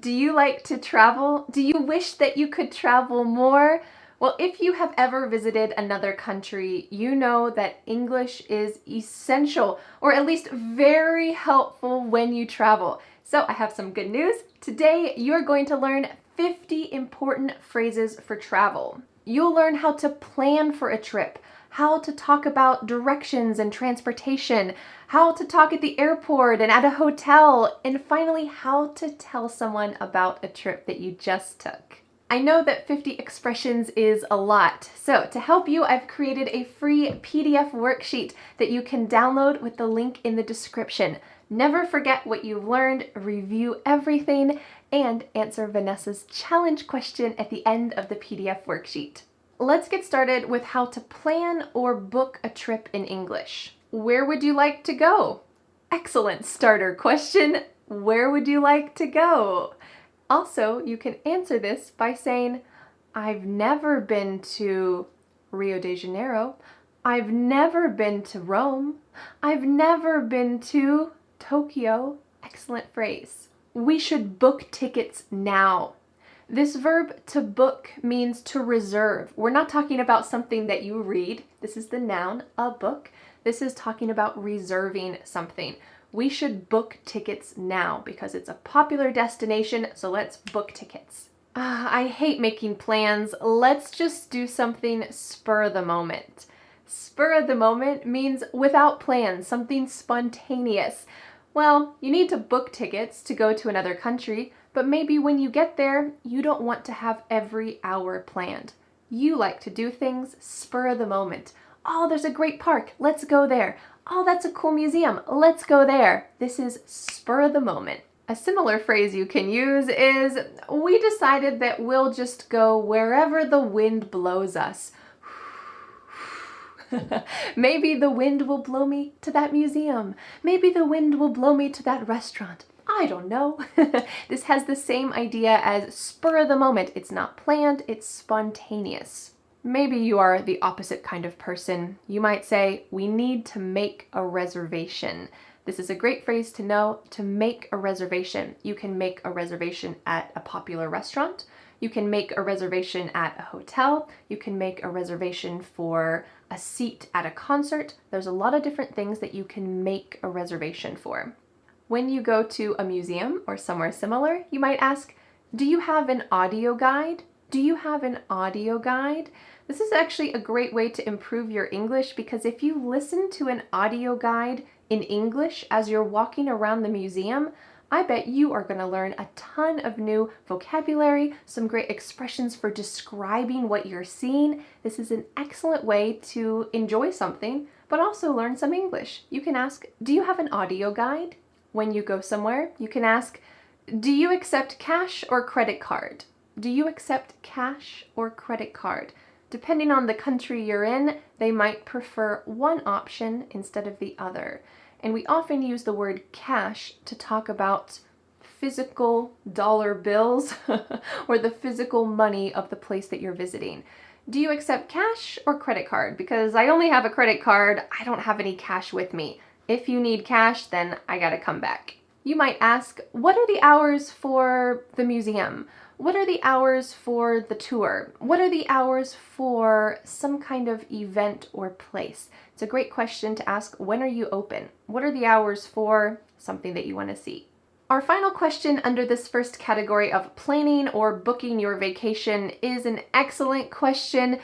Do you like to travel? Do you wish that you could travel more? Well, if you have ever visited another country, you know that English is essential, or at least very helpful when you travel. So I have some good news. Today, you're going to learn 50 important phrases for travel. You'll learn how to plan for a trip, how to talk about directions and transportation, how to talk at the airport and at a hotel, and finally, how to tell someone about a trip that you just took. I know that 50 expressions is a lot, so to help you, I've created a free PDF worksheet that you can download with the link in the description. Never forget what you've learned, review everything, and answer Vanessa's challenge question at the end of the PDF worksheet. Let's get started with how to plan or book a trip in English. Where would you like to go? Excellent starter question. Where would you like to go? Also, you can answer this by saying, I've never been to Rio de Janeiro. I've never been to Rome. I've never been to Tokyo. Excellent phrase. We should book tickets now. This verb to book means to reserve. We're not talking about something that you read. This is the noun, a book. This is talking about reserving something. We should book tickets now because it's a popular destination, so let's book tickets. I hate making plans. Let's just do something spur of the moment. Spur of the moment means without plans, something spontaneous. Well, you need to book tickets to go to another country, but maybe when you get there, you don't want to have every hour planned. You like to do things spur of the moment. Oh, there's a great park. Let's go there. Oh, that's a cool museum. Let's go there. This is spur of the moment. A similar phrase you can use is, we decided that we'll just go wherever the wind blows us. Maybe the wind will blow me to that museum. Maybe the wind will blow me to that restaurant. I don't know. This has the same idea as spur of the moment. It's not planned, it's spontaneous. Maybe you are the opposite kind of person. You might say, we need to make a reservation. This is a great phrase to know, to make a reservation. You can make a reservation at a popular restaurant. You can make a reservation at a hotel. You can make a reservation for a seat at a concert. There's a lot of different things that you can make a reservation for. When you go to a museum or somewhere similar, you might ask, do you have an audio guide? Do you have an audio guide? This is actually a great way to improve your English because if you listen to an audio guide in English as you're walking around the museum, I bet you are going to learn a ton of new vocabulary, some great expressions for describing what you're seeing. This is an excellent way to enjoy something, but also learn some English. You can ask, do you have an audio guide? When you go somewhere, you can ask, do you accept cash or credit card? Do you accept cash or credit card? Depending on the country you're in, they might prefer one option instead of the other. And we often use the word cash to talk about physical dollar bills or the physical money of the place that you're visiting. Do you accept cash or credit card? Because I only have a credit card, I don't have any cash with me. If you need cash, then I gotta come back. You might ask, what are the hours for the museum? What are the hours for the tour? What are the hours for some kind of event or place? It's a great question to ask, when are you open? What are the hours for something that you want to see? Our final question under this first category of planning or booking your vacation is an excellent question.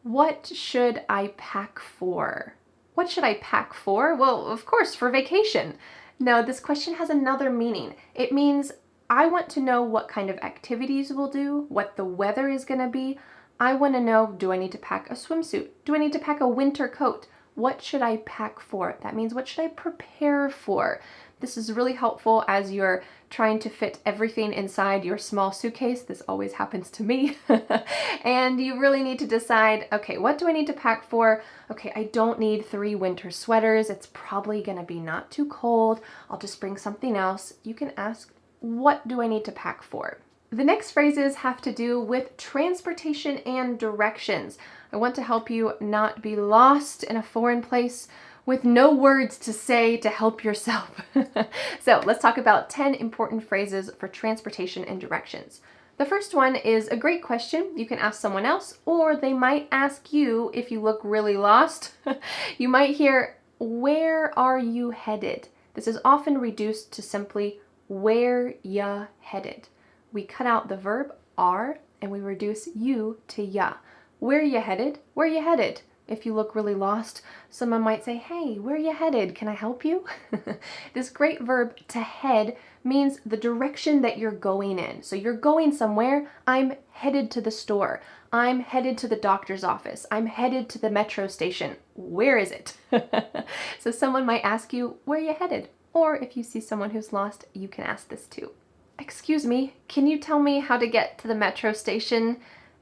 What should I pack for? What should I pack for? Well, of course, for vacation. No, this question has another meaning. It means I want to know what kind of activities we'll do, what the weather is going to be. I want to know, do I need to pack a swimsuit? Do I need to pack a winter coat? What should I pack for? That means what should I prepare for? This is really helpful as you're trying to fit everything inside your small suitcase. This always happens to me. And you really need to decide, okay, what do I need to pack for? Okay, I don't need 3 winter sweaters. It's probably going to be not too cold. I'll just bring something else. You can ask, what do I need to pack for? The next phrases have to do with transportation and directions. I want to help you not be lost in a foreign place with no words to say to help yourself. So let's talk about 10 important phrases for transportation and directions. The first one is a great question you can ask someone else, or they might ask you if you look really lost. You might hear, "Where are you headed?" This is often reduced to simply, "Where ya headed?" We cut out the verb are and we reduce you to ya. Where you headed? Where you headed? If you look really lost, someone might say, "Hey, where you headed? Can I help you?" This great verb to head means the direction that you're going in. So you're going somewhere. I'm headed to the store. I'm headed to the doctor's office. I'm headed to the metro station. Where is it? So someone might ask you, "Where you headed?" Or if you see someone who's lost, you can ask this too. "Excuse me, can you tell me how to get to the metro station?"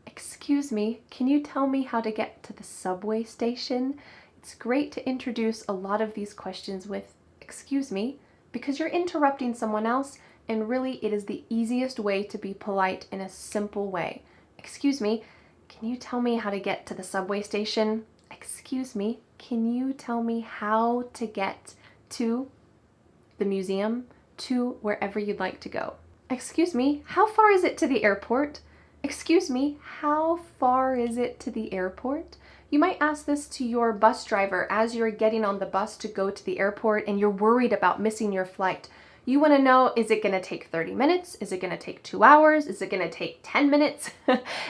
"Excuse me, can you tell me how to get to the subway station?" It's great to introduce a lot of these questions with "excuse me," because you're interrupting someone else, and really it is the easiest way to be polite in a simple way. "Excuse me, can you tell me how to get to the subway station?" "Excuse me, can you tell me how to get to the museum, to wherever you'd like to go?" "Excuse me, how far is it to the airport?" "Excuse me, how far is it to the airport?" You might ask this to your bus driver as you're getting on the bus to go to the airport and you're worried about missing your flight. You want to know, is it going to take 30 minutes? Is it going to take 2 hours? Is it going to take 10 minutes?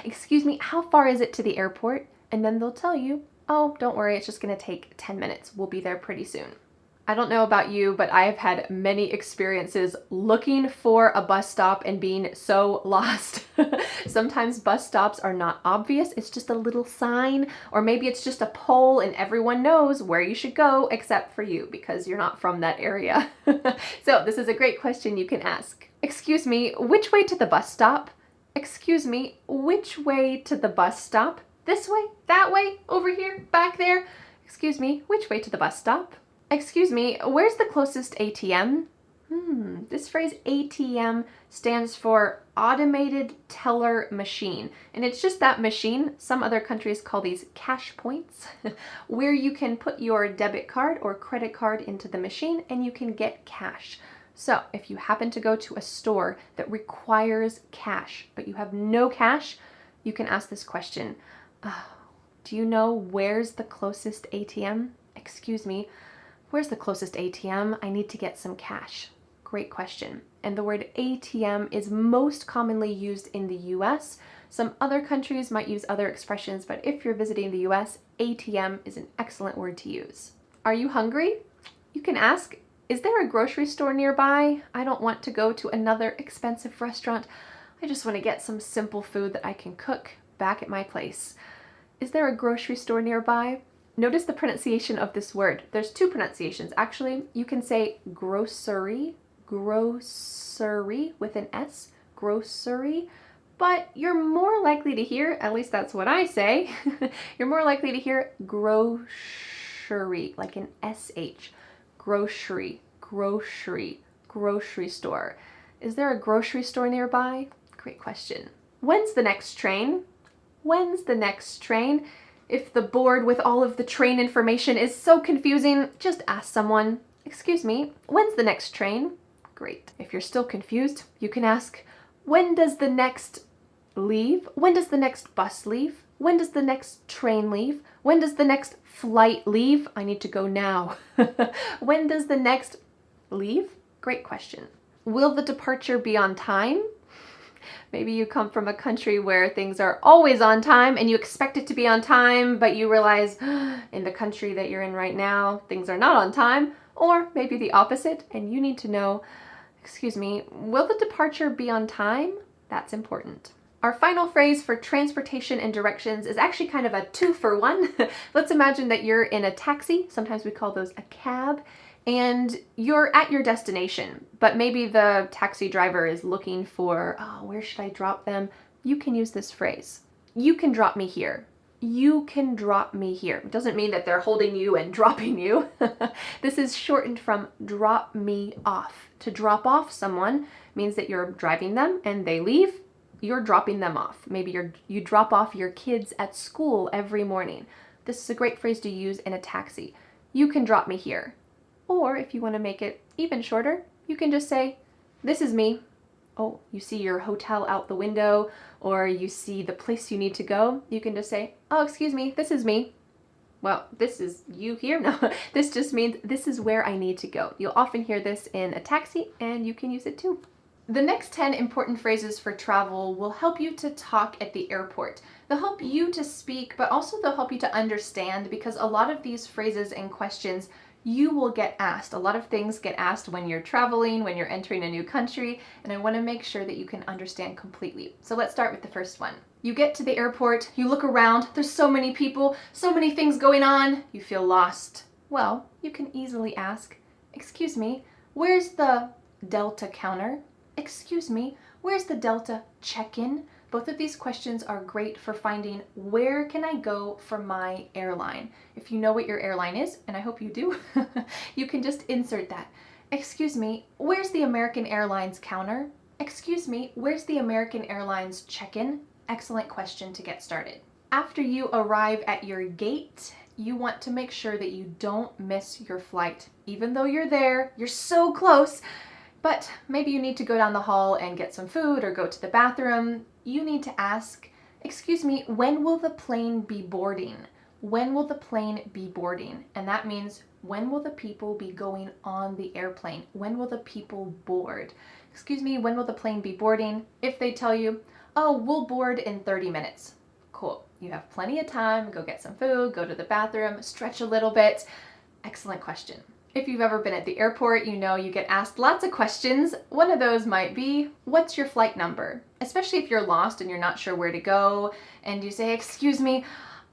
"Excuse me, how far is it to the airport?" And then they'll tell you, "Oh, don't worry, it's just going to take 10 minutes. We'll be there pretty soon." I don't know about you, but I have had many experiences looking for a bus stop and being so lost. Sometimes bus stops are not obvious. It's just a little sign, or maybe it's just a pole and everyone knows where you should go except for you because you're not from that area. So this is a great question you can ask. "Excuse me, which way to the bus stop?" "Excuse me, which way to the bus stop?" "This way, that way, over here, back there." "Excuse me, which way to the bus stop?" "Excuse me, where's the closest ATM?" This phrase ATM stands for automated teller machine, and it's just that machine. Some other countries call these cash points, where you can put your debit card or credit card into the machine and you can get cash. So if you happen to go to a store that requires cash, but you have no cash, you can ask this question. "Do you know where's the closest ATM?" "Excuse me, where's the closest ATM? I need to get some cash." Great question. And the word ATM is most commonly used in the US. Some other countries might use other expressions, but if you're visiting the US, ATM is an excellent word to use. Are you hungry? You can ask, "Is there a grocery store nearby? I don't want to go to another expensive restaurant. I just want to get some simple food that I can cook back at my place. Is there a grocery store nearby?" Notice the pronunciation of this word. There's 2 pronunciations. Actually, you can say grocery with an S, grocery, but you're more likely to hear, at least that's what I say, you're more likely to hear grocery, like an SH. Grocery, grocery, grocery store. Is there a grocery store nearby? Great question. When's the next train? When's the next train? If the board with all of the train information is so confusing, just ask someone, "Excuse me, when's the next train?" Great. If you're still confused, you can ask, "When does the next leave? When does the next bus leave? When does the next train leave? When does the next flight leave? I need to go now." When does the next leave? Great question. Will the departure be on time? Maybe you come from a country where things are always on time and you expect it to be on time, but you realize in the country that you're in right now, things are not on time. Or maybe the opposite, and you need to know, "Excuse me, will the departure be on time?" That's important. Our final phrase for transportation and directions is actually kind of a 2-for-1. Let's imagine that you're in a taxi. Sometimes we call those a cab. And you're at your destination, but maybe the taxi driver is looking for, where should I drop them? You can use this phrase. "You can drop me here." You can drop me here. It doesn't mean that they're holding you and dropping you. This is shortened from drop me off. To drop off someone means that you're driving them and they leave, you're dropping them off. Maybe you drop off your kids at school every morning. This is a great phrase to use in a taxi. you can drop me here. Or if you want to make it even shorter, you can just say, this is me. Oh, you see your hotel out the window, or you see the place you need to go. You can just say, oh, excuse me, this is me. Well, this is you here? No, this just means this is where I need to go. You'll often hear this in a taxi, and you can use it too. The next 10 important phrases for travel will help you to talk at the airport. They'll help you to speak, but also they'll help you to understand, because a lot of these phrases and questions you will get asked. A lot of things get asked when you're traveling, when you're entering a new country, and I want to make sure that you can understand completely. So let's start with the first one. You get to the airport, you look around, there's so many people, so many things going on, you feel lost. Well, you can easily ask, excuse me, where's the Delta counter? Excuse me, where's the Delta check-in? Both of these questions are great for finding where can I go for my airline. If you know what your airline is, and I hope you do, you can just insert that. Excuse me, where's the American Airlines counter? Excuse me, where's the American Airlines check-in? Excellent question to get started. After you arrive at your gate, you want to make sure that you don't miss your flight. Even though you're there, you're so close, but maybe you need to go down the hall and get some food or go to the bathroom. You need to ask, excuse me, when will the plane be boarding? When will the plane be boarding? And that means, when will the people be going on the airplane? When will the people board? Excuse me, when will the plane be boarding? If they tell you, oh, we'll board in 30 minutes. Cool. You have plenty of time. Go get some food, go to the bathroom, stretch a little bit. Excellent question. If you've ever been at the airport, you know you get asked lots of questions. One of those might be, what's your flight number? Especially if you're lost and you're not sure where to go, and you say, excuse me,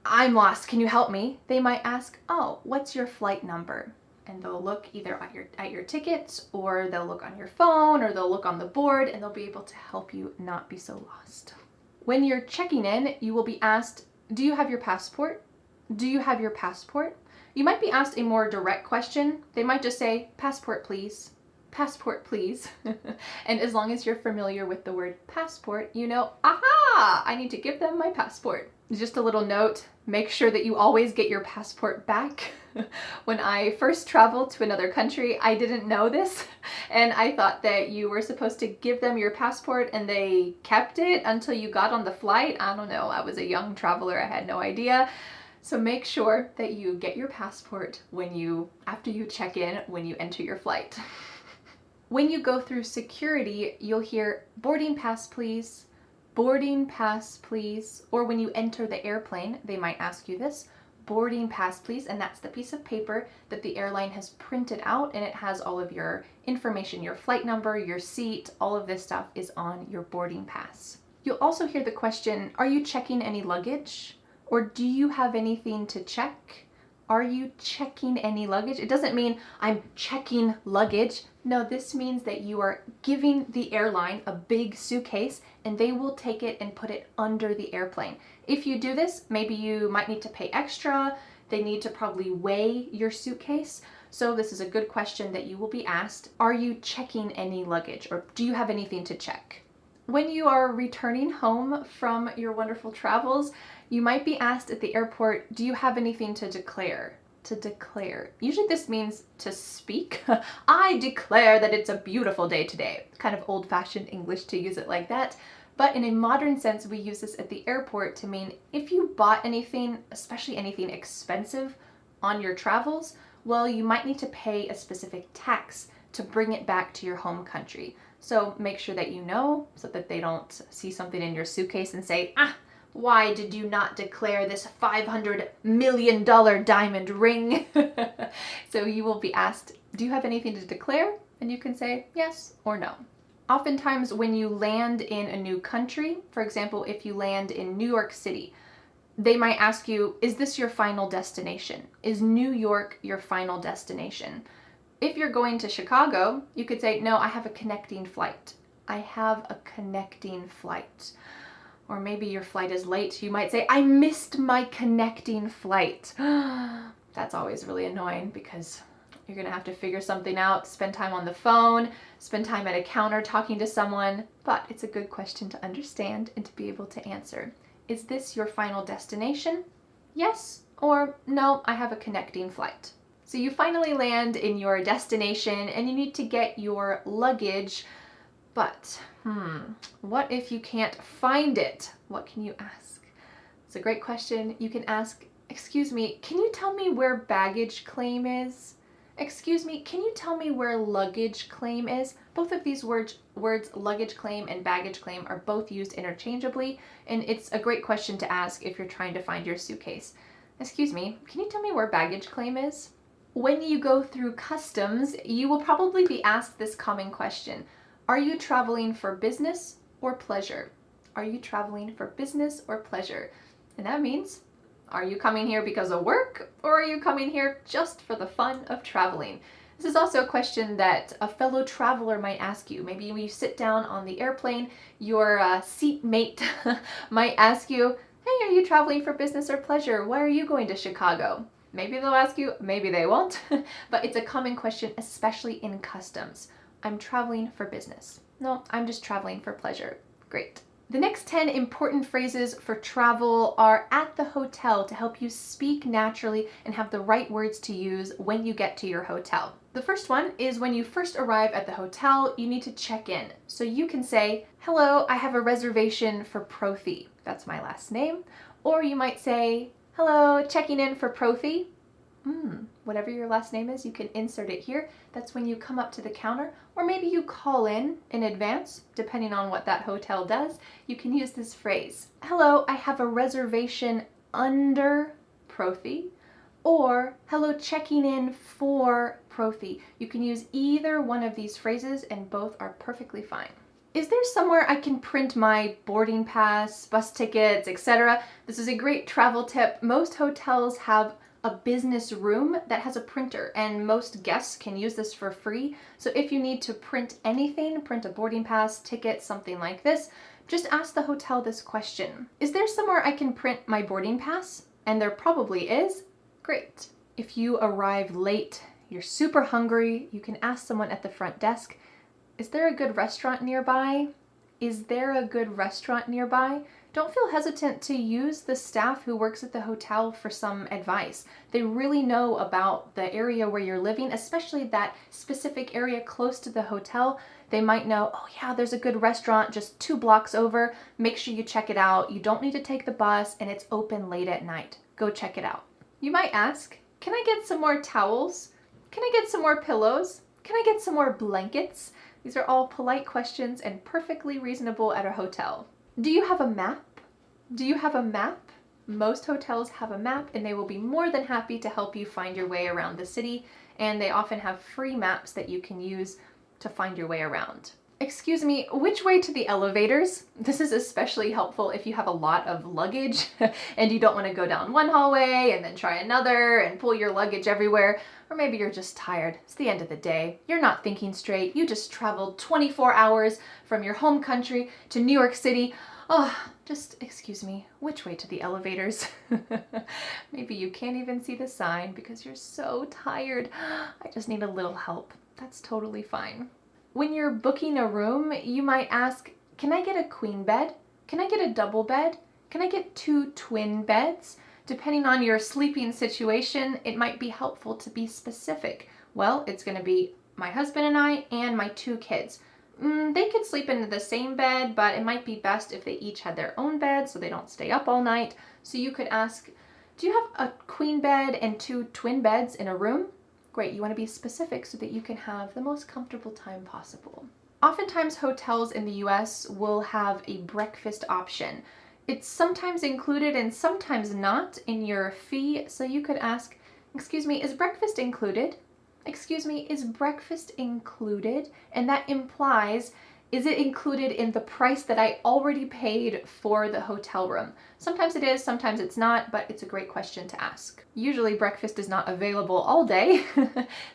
I'm lost, can you help me? They might ask, oh, what's your flight number? And they'll look either at your tickets, or they'll look on your phone, or they'll look on the board, and they'll be able to help you not be so lost. When you're checking in, you will be asked, do you have your passport? Do you have your passport? You might be asked a more direct question. They might just say, passport please, passport please. And as long as you're familiar with the word passport, you know, aha, I need to give them my passport. Just a little note, make sure that you always get your passport back. When I first traveled to another country, I didn't know this, and I thought that you were supposed to give them your passport and they kept it until you got on the flight. I don't know, I was a young traveler, I had no idea. So make sure that you get your passport after you check in, when you enter your flight. When you go through security, you'll hear boarding pass please, boarding pass please, or when you enter the airplane, they might ask you this, boarding pass please, and that's the piece of paper that the airline has printed out, and it has all of your information, your flight number, your seat, all of this stuff is on your boarding pass. You'll also hear the question, are you checking any luggage? Or do you have anything to check? Are you checking any luggage? It doesn't mean I'm checking luggage. No, this means that you are giving the airline a big suitcase and they will take it and put it under the airplane. If you do this, maybe you might need to pay extra. They need to probably weigh your suitcase. So this is a good question that you will be asked. Are you checking any luggage, or do you have anything to check? When you are returning home from your wonderful travels, you might be asked at the airport, do you have anything to declare? To declare. Usually this means to speak. I declare that it's a beautiful day today. Kind of old-fashioned English to use it like that. But in a modern sense, we use this at the airport to mean if you bought anything, especially anything expensive on your travels, well, you might need to pay a specific tax to bring it back to your home country. So make sure that you know, so that they don't see something in your suitcase and say, why did you not declare this $500 million diamond ring? So you will be asked, do you have anything to declare? And you can say yes or no. Oftentimes when you land in a new country, for example, if you land in New York City, they might ask you, is this your final destination? Is New York your final destination? If you're going to Chicago, you could say, no, I have a connecting flight. I have a connecting flight. Or maybe your flight is late. You might say, I missed my connecting flight. That's always really annoying because you're going to have to figure something out, spend time on the phone, spend time at a counter talking to someone. But it's a good question to understand and to be able to answer. Is this your final destination? Yes or no, I have a connecting flight. So you finally land in your destination and you need to get your luggage, but what if you can't find it? What can you ask? It's a great question. You can ask, excuse me, can you tell me where baggage claim is? Excuse me, can you tell me where luggage claim is? Both of these words, luggage claim and baggage claim, are both used interchangeably, and it's a great question to ask if you're trying to find your suitcase. Excuse me, can you tell me where baggage claim is? When you go through customs, you will probably be asked this common question. Are you traveling for business or pleasure? Are you traveling for business or pleasure? And that means, are you coming here because of work, or are you coming here just for the fun of traveling? This is also a question that a fellow traveler might ask you. Maybe when you sit down on the airplane, your seatmate might ask you, hey, are you traveling for business or pleasure? Why are you going to Chicago? Maybe they'll ask you, maybe they won't, but it's a common question, especially in customs. I'm traveling for business. No, I'm just traveling for pleasure. Great. The next 10 important phrases for travel are at the hotel to help you speak naturally and have the right words to use when you get to your hotel. The first one is when you first arrive at the hotel, you need to check in. So you can say, hello, I have a reservation for Profi. That's my last name. Or you might say, hello, checking in for Profi. Whatever your last name is, you can insert it here. That's when you come up to the counter, or maybe you call in advance, depending on what that hotel does. You can use this phrase, hello, I have a reservation under Profi, or hello, checking in for Profi. You can use either one of these phrases and both are perfectly fine. Is there somewhere I can print my boarding pass, bus tickets, etc.? This is a great travel tip. Most hotels have a business room that has a printer, and most guests can use this for free. So if you need to print anything, print a boarding pass, ticket, something like this, just ask the hotel this question. Is there somewhere I can print my boarding pass? And there probably is. Great. If you arrive late, you're super hungry, you can ask someone at the front desk, is there a good restaurant nearby? Is there a good restaurant nearby? Don't feel hesitant to use the staff who works at the hotel for some advice. They really know about the area where you're living, especially that specific area close to the hotel. They might know, oh yeah, there's a good restaurant just 2 blocks over. Make sure you check it out. You don't need to take the bus and it's open late at night. Go check it out. You might ask, can I get some more towels? Can I get some more pillows? Can I get some more blankets? These are all polite questions and perfectly reasonable at a hotel. Do you have a map? Do you have a map? Most hotels have a map and they will be more than happy to help you find your way around the city, and they often have free maps that you can use to find your way around. Excuse me, which way to the elevators? This is especially helpful if you have a lot of luggage and you don't want to go down one hallway and then try another and pull your luggage everywhere, or maybe you're just tired. It's the end of the day. You're not thinking straight. You just traveled 24 hours from your home country to New York City. Oh, just excuse me, which way to the elevators? Maybe you can't even see the sign because you're so tired. I just need a little help. That's totally fine. When you're booking a room, you might ask, can I get a queen bed? Can I get a double bed? Can I get 2 twin beds? Depending on your sleeping situation, it might be helpful to be specific. Well, it's going to be my husband and I and my 2 kids. They could sleep in the same bed, but it might be best if they each had their own bed so they don't stay up all night. So you could ask, do you have a queen bed and 2 twin beds in a room? Great, you want to be specific so that you can have the most comfortable time possible. Oftentimes hotels in the US will have a breakfast option. It's sometimes included and sometimes not in your fee, so you could ask, excuse me, is breakfast included? Excuse me, is breakfast included? And that implies, is it included in the price that I already paid for the hotel room? Sometimes it is, sometimes it's not, but it's a great question to ask. Usually breakfast is not available all day,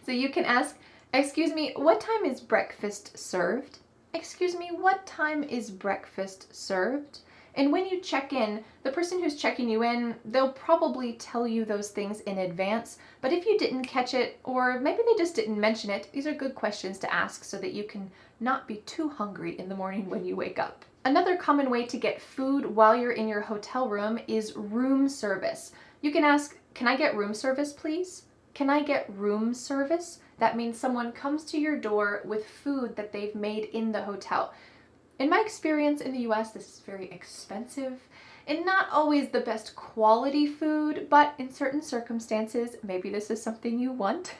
so you can ask, excuse me, what time is breakfast served? Excuse me, what time is breakfast served? And when you check in, the person who's checking you in, they'll probably tell you those things in advance. But if you didn't catch it, or maybe they just didn't mention it, these are good questions to ask so that you can not be too hungry in the morning when you wake up. Another common way to get food while you're in your hotel room is room service. You can ask, can I get room service, please? Can I get room service? That means someone comes to your door with food that they've made in the hotel. In my experience in the US, this is very expensive and not always the best quality food, but in certain circumstances, maybe this is something you want.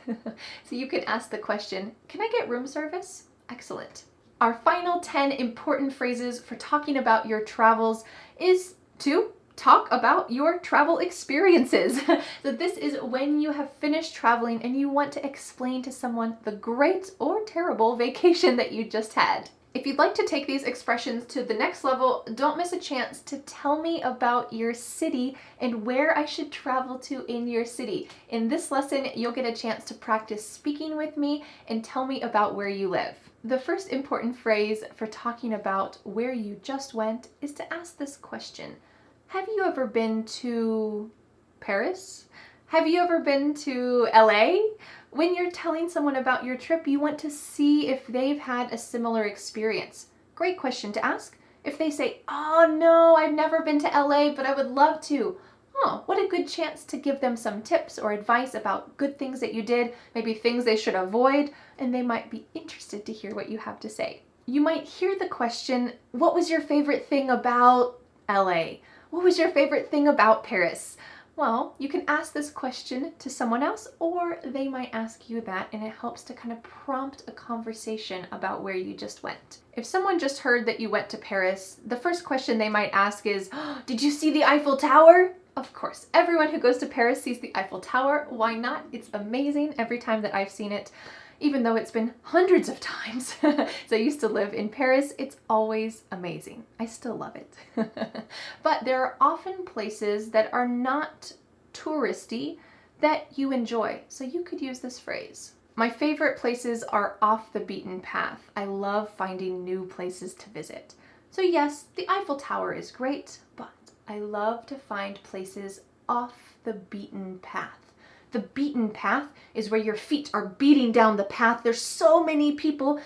So you can ask the question, can I get room service? Excellent. Our final 10 important phrases for talking about your travels is to talk about your travel experiences. So this is when you have finished traveling and you want to explain to someone the great or terrible vacation that you just had. If you'd like to take these expressions to the next level, don't miss a chance to tell me about your city and where I should travel to in your city. In this lesson, you'll get a chance to practice speaking with me and tell me about where you live. The first important phrase for talking about where you just went is to ask this question. Have you ever been to Paris? Have you ever been to LA? When you're telling someone about your trip, you want to see if they've had a similar experience. Great question to ask. If they say, oh no, I've never been to LA, but I would love to. Oh, what a good chance to give them some tips or advice about good things that you did, maybe things they should avoid, and they might be interested to hear what you have to say. You might hear the question, what was your favorite thing about LA? What was your favorite thing about Paris? Well, you can ask this question to someone else, or they might ask you that, and it helps to kind of prompt a conversation about where you just went. If someone just heard that you went to Paris, the first question they might ask is, oh, did you see the Eiffel Tower? Of course, everyone who goes to Paris sees the Eiffel Tower. Why not? It's amazing every time that I've seen it, even though it's been hundreds of times. So I used to live in Paris. It's always amazing. I still love it. But there are often places that are not touristy that you enjoy. So you could use this phrase. My favorite places are off the beaten path. I love finding new places to visit. So yes, the Eiffel Tower is great, but I love to find places off the beaten path. The beaten path is where your feet are beating down the path. There's so many people.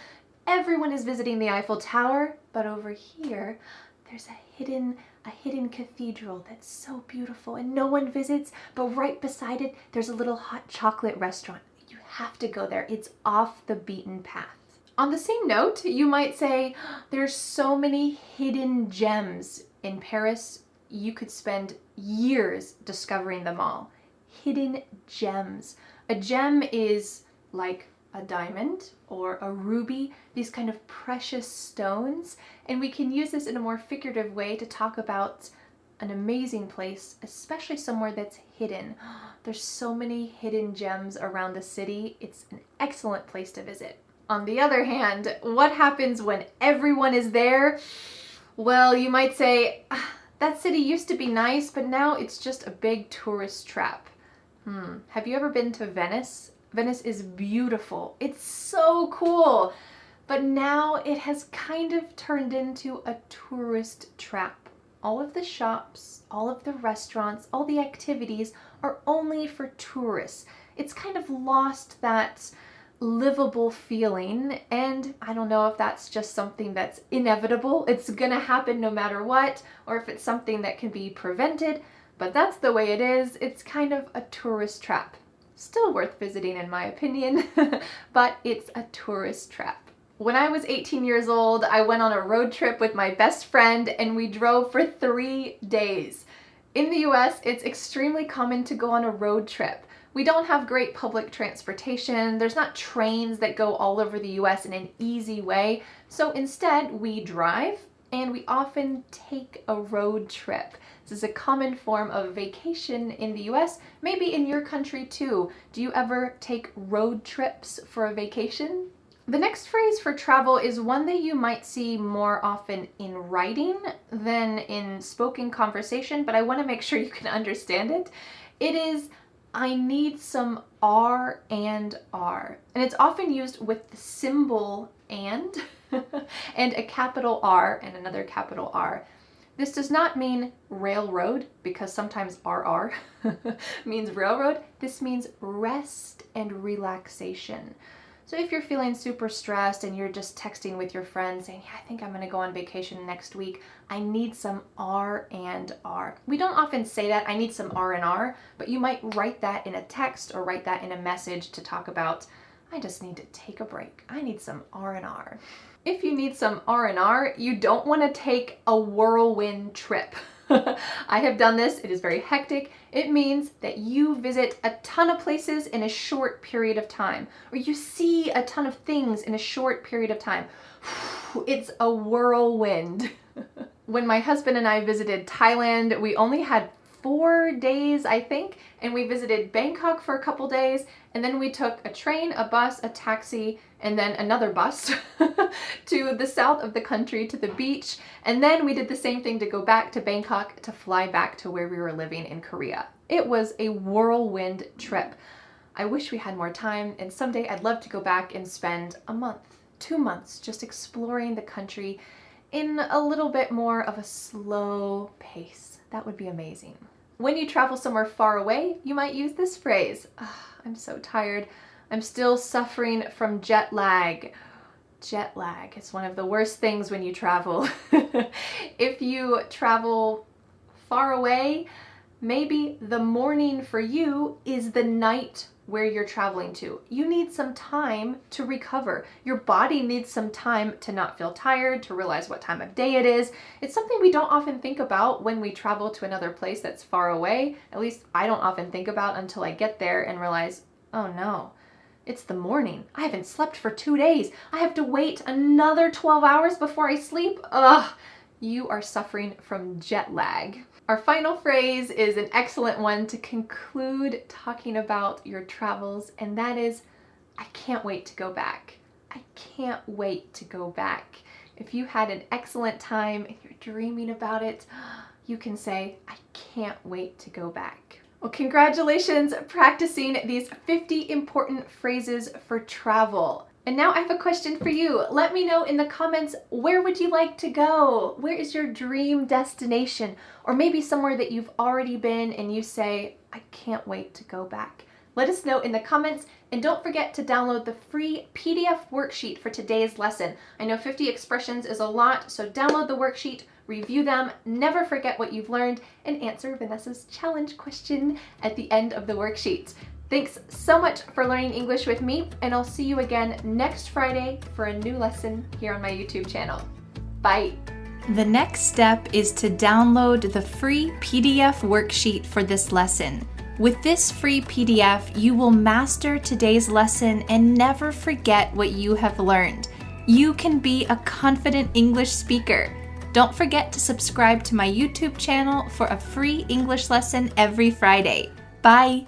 Everyone is visiting the Eiffel Tower, but over here, there's a hidden cathedral that's so beautiful and no one visits, but right beside it, there's a little hot chocolate restaurant. You have to go there. It's off the beaten path. On the same note, you might say, there's so many hidden gems in Paris. You could spend years discovering them all. Hidden gems. A gem is like a diamond or a ruby, these kind of precious stones, and we can use this in a more figurative way to talk about an amazing place, especially somewhere that's hidden. There's so many hidden gems around the city. It's an excellent place to visit. On the other hand, what happens when everyone is there? Well, you might say, that city used to be nice, but now it's just a big tourist trap. Have you ever been to Venice? Venice is beautiful. It's so cool. But now it has kind of turned into a tourist trap. All of the shops, all of the restaurants, all the activities are only for tourists. It's kind of lost that livable feeling, and I don't know if that's just something that's inevitable. It's gonna happen no matter what, or if it's something that can be prevented. But that's the way it is. It's kind of a tourist trap. Still worth visiting in my opinion, but it's a tourist trap. When I was 18 years old, I went on a road trip with my best friend and we drove for 3 days. In the US, it's extremely common to go on a road trip. We don't have great public transportation. There's not trains that go all over the US in an easy way. So instead, we drive and we often take a road trip. This is a common form of vacation in the US, maybe in your country too. Do you ever take road trips for a vacation? The next phrase for travel is one that you might see more often in writing than in spoken conversation, but I want to make sure you can understand it. It is, I need some R and R. And it's often used with the symbol and, and a capital R and another capital R. This does not mean railroad, because sometimes RR means railroad. This means rest and relaxation. So if you're feeling super stressed and you're just texting with your friends saying, yeah, I think I'm gonna go on vacation next week, I need some R&R. We don't often say that, I need some R&R, but you might write that in a text or write that in a message to talk about, I just need to take a break. I need some R&R. If you need some R&R, you don't want to take a whirlwind trip. I have done this. It is very hectic. It means that you visit a ton of places in a short period of time, or you see a ton of things in a short period of time. It's a whirlwind. When my husband and I visited Thailand, we only had 4 days, I think, and we visited Bangkok for a couple days, and then we took a train, a bus, a taxi, and then another bus to the south of the country, to the beach, and then we did the same thing to go back to Bangkok to fly back to where we were living in Korea. It was a whirlwind trip. I wish we had more time, and someday I'd love to go back and spend a month, 2 months, just exploring the country in a little bit more of a slow pace. That would be amazing. When you travel somewhere far away, you might use this phrase. I'm so tired. I'm still suffering from jet lag. Jet lag. It's one of the worst things when you travel. If you travel far away, maybe the morning for you is the night where you're traveling to. You need some time to recover. Your body needs some time to not feel tired, to realize what time of day it is. It's something we don't often think about when we travel to another place that's far away. At least I don't often think about until I get there and realize, oh no, it's the morning. I haven't slept for 2 days. I have to wait another 12 hours before I sleep. Ugh, you are suffering from jet lag. Our final phrase is an excellent one to conclude talking about your travels, and that is, I can't wait to go back. I can't wait to go back. If you had an excellent time and you're dreaming about it, you can say, I can't wait to go back. Well, congratulations practicing these 50 important phrases for travel. And now I have a question for you. Let me know in the comments, where would you like to go? Where is your dream destination? Or maybe somewhere that you've already been and you say, I can't wait to go back. Let us know in the comments, and don't forget to download the free PDF worksheet for today's lesson. I know 50 expressions is a lot, so download the worksheet, review them, never forget what you've learned, and answer Vanessa's challenge question at the end of the worksheet. Thanks so much for learning English with me, and I'll see you again next Friday for a new lesson here on my YouTube channel. Bye! The next step is to download the free PDF worksheet for this lesson. With this free PDF, you will master today's lesson and never forget what you have learned. You can be a confident English speaker. Don't forget to subscribe to my YouTube channel for a free English lesson every Friday. Bye!